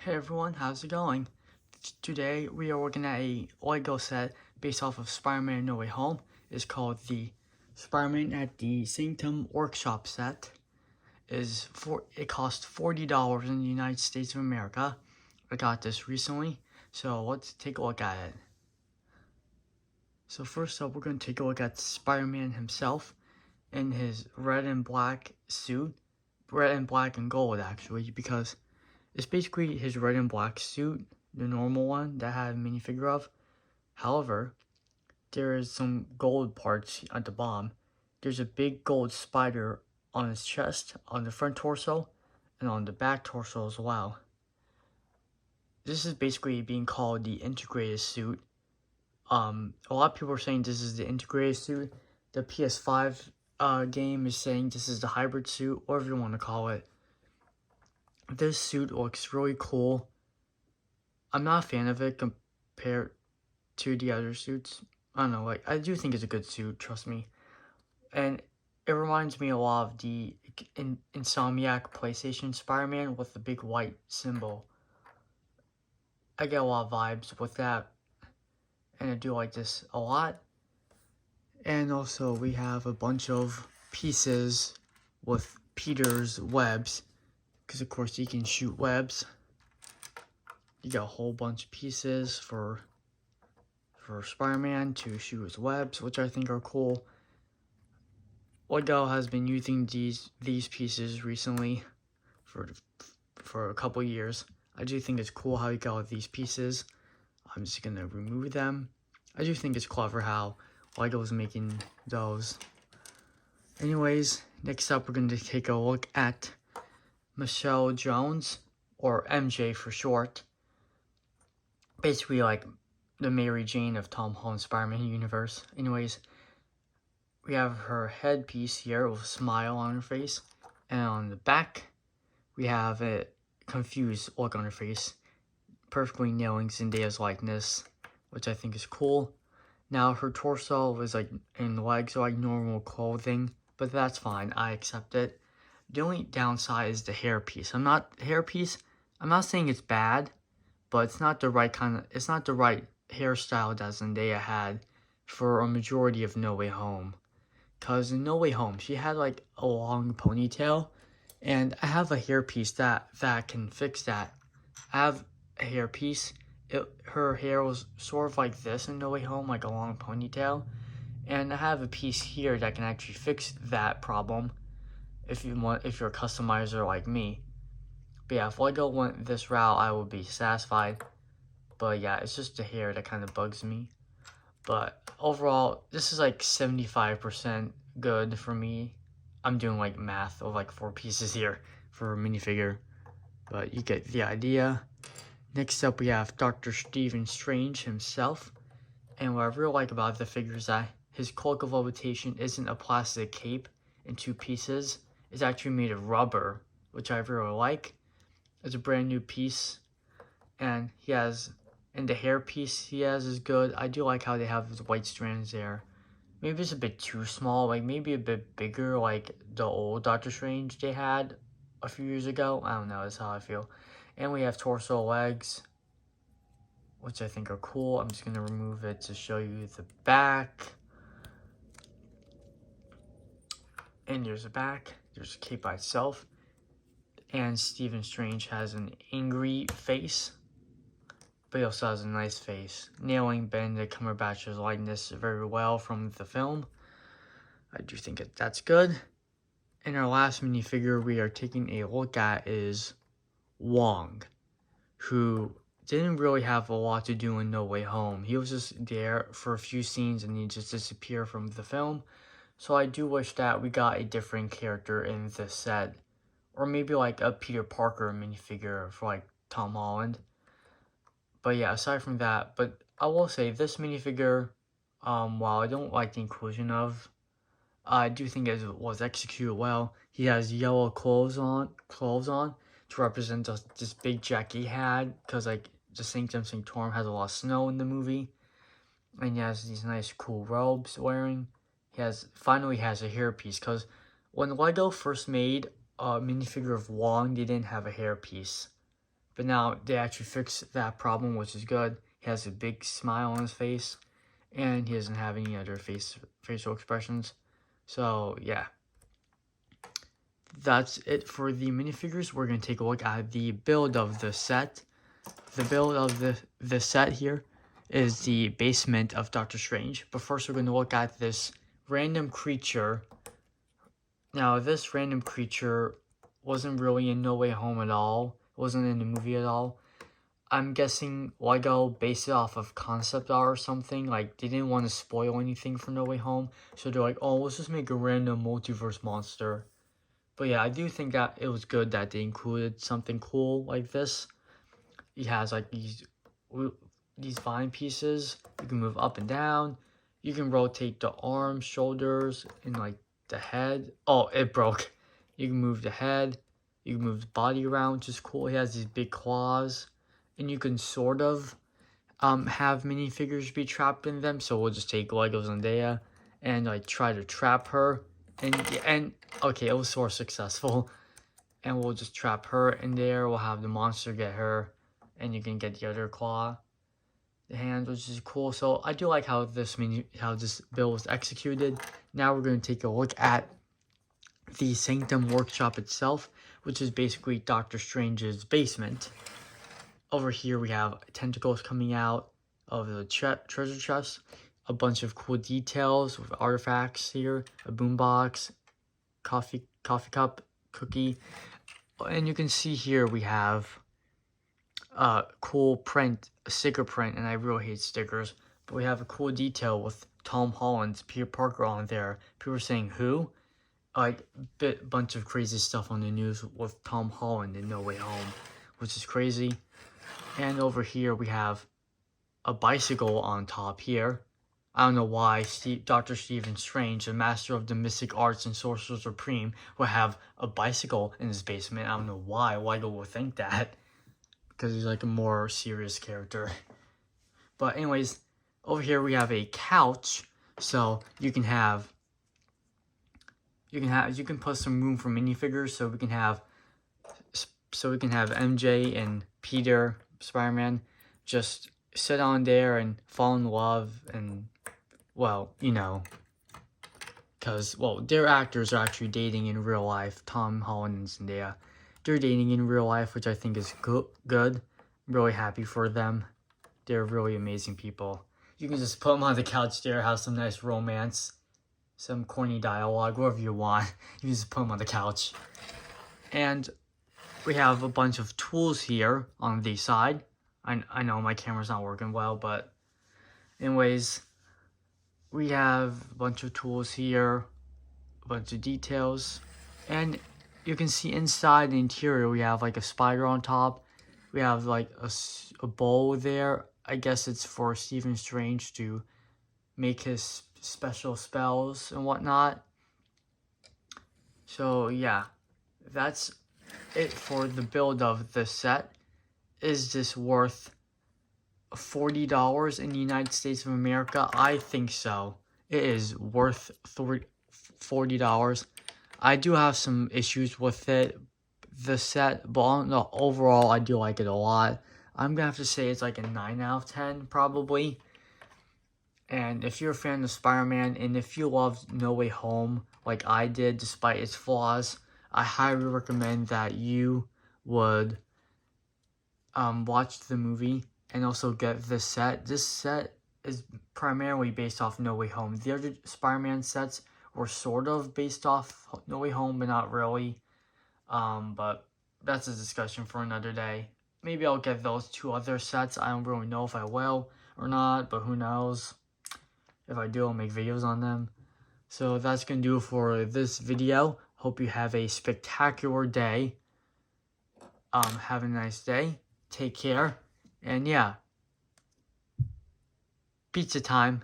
Hey everyone, how's it going? Today we are looking at a Lego set based off of Spider-Man No Way Home. It's called the Spider-Man at the Sanctum Workshop set. It costs $40 in the United States of America. I got this recently, so let's take a look at it. So first up, we're going to take a look at Spider-Man himself in his red and black suit. Red and black and gold actually, because it's basically his red and black suit, the normal one that I had a minifigure of. However, there is some gold parts at the bottom. There's a big gold spider on his chest, on the front torso, and on the back torso as well. This is basically being called the integrated suit. A lot of people are saying this is the integrated suit. The PS5 game is saying this is the hybrid suit, whatever you want to call it. This suit looks really cool. I'm not a fan of it compared to the other suits. I don't know, I do think it's a good suit, trust me. And it reminds me a lot of the Insomniac PlayStation Spider-Man with the big white symbol. I get a lot of vibes with that, and I do like this a lot. And also, we have a bunch of pieces with Peter's webs, because of course he can shoot webs. You got a whole bunch of pieces for Spider-Man to shoot his webs, which I think are cool. Lego has been using these pieces recently for a couple years. I do think it's cool how you got these pieces. I'm just gonna remove them. I do think it's clever how Lego is making those. Anyways, next up we're going to take a look at Michelle Jones, or MJ for short. Basically like the Mary Jane of Tom Holland's Spider-Man universe. Anyways, we have her headpiece here with a smile on her face. And on the back, we have a confused look on her face, perfectly nailing Zendaya's likeness, which I think is cool. Now her torso is and legs are like normal clothing, but that's fine. I accept it. The only downside is the hairpiece. I'm not saying it's bad, but it's not the right hairstyle that Zendaya had for a majority of No Way Home. Cause in No Way Home, she had like a long ponytail, and I have a hairpiece that can fix that. I have a hairpiece. Her hair was sort of like this in No Way Home, like a long ponytail, and I have a piece here that can actually fix that problem if you're a customizer like me. But yeah, if Lego went this route, I would be satisfied. But yeah, it's just the hair that kind of bugs me. But overall, this is like 75% good for me. I'm doing like math of like 4 pieces here for a minifigure, but you get the idea. Next up, we have Dr. Stephen Strange himself. And what I really like about the figure is that his cloak of levitation isn't a plastic cape in 2 pieces. It's actually made of rubber, which I really like. It's a brand new piece. And the hair piece he has is good. I do like how they have his white strands there. Maybe it's a bit too small, like maybe a bit bigger like the old Doctor Strange they had a few years ago. I don't know, that's how I feel. And we have torso legs, which I think are cool. I'm just going to remove it to show you the back. And there's the back. There's a cape by itself. And Stephen Strange has an angry face, but he also has a nice face, nailing Benedict Cumberbatch's likeness very well from the film. I do think that's good. And our last minifigure we are taking a look at is Wong, who didn't really have a lot to do in No Way Home. He was just there for a few scenes and he just disappeared from the film. So I do wish that we got a different character in this set. Or maybe like a Peter Parker minifigure for like Tom Holland. But yeah, aside from that, but I will say this minifigure, while I don't like the inclusion of, I do think it was executed well. He has yellow clothes on to represent this big jacket he had, because like the Sanctum Sanctorum has a lot of snow in the movie, and he has these nice cool robes wearing. Finally has a hairpiece, because when Lego first made a minifigure of Wong, they didn't have a hairpiece, But now they actually fixed that problem, which is good. He has a big smile on his face, and he doesn't have any other facial expressions. So yeah, that's it for the minifigures. We're going to take a look at the build of the set. The build of the set here is the basement of Doctor Strange. But first we're going to look at this random creature. Now this random creature wasn't really in No Way Home at all. It wasn't in the movie at all. I'm guessing Lego based it off of concept art or something. Like, they didn't want to spoil anything for No Way Home. So they're like, oh, let's just make a random multiverse monster. But yeah, I do think that it was good that they included something cool like this. He has like these vine pieces. You can move up and down. You can rotate the arms, shoulders, and like the head. Oh, it broke. You can move the head. You can move the body around, which is cool. He has these big claws. And you can sort of have minifigures be trapped in them. So we'll just take Legos and Zendaya and like try to trap her. And okay, it was sort of successful. And we'll just trap her in there. We'll have the monster get her. And you can get the other claw. The hand, which is cool. So I do like how this build was executed. Now we're going to take a look at the Sanctum workshop itself, which is basically Doctor Strange's basement. Over here we have tentacles coming out of the treasure chest, a bunch of cool details with artifacts here, a boombox, coffee cup, cookie, and you can see here we have a cool print, a sticker print, and I really hate stickers, but we have a cool detail with Tom Holland's Peter Parker on there. People are saying who? Like bunch of crazy stuff on the news with Tom Holland in No Way Home, which is crazy. And over here we have a bicycle on top here. I don't know why Dr. Stephen Strange, the master of the mystic arts and sorcerer supreme, would have a bicycle in his basement. I don't know why Lego would think that, because he's like a more serious character. But anyways, over here we have a couch, so you can put some room for minifigures. So we can have MJ and Peter, Spider-Man, just sit on there and fall in love, and well, you know, because their actors are actually dating in real life. Tom Holland and Zendaya, they're dating in real life, which I think is good. I'm really happy for them. They're really amazing people. You can just put them on the couch there, have some nice romance, some corny dialogue, whatever you want. You can just put them on the couch. And we have a bunch of tools here on the side. I know my camera's not working well, but anyways, we have a bunch of tools here, a bunch of details, and you can see inside the interior we have like a spider on top. We have like a bowl there. I guess it's for Stephen Strange to make his special spells and whatnot. So yeah, that's it for the build of the set. Is this worth $40 in the United States of America? I think so. It is worth $40. I do have some issues with it, the set, but overall I do like it a lot. I'm gonna have to say it's like a 9 out of 10 probably. And if you're a fan of Spider-Man, and if you love No Way Home like I did despite its flaws, I highly recommend that you would watch the movie and also get this set. This set is primarily based off No Way Home. The other Spider-Man sets were sort of based off No Way Home, but not really. But that's a discussion for another day. Maybe I'll get those 2 other sets. I don't really know if I will or not, but who knows. If I do, I'll make videos on them. So that's going to do it for this video. Hope you have a spectacular day. Have a nice day. Take care. And yeah. Pizza time.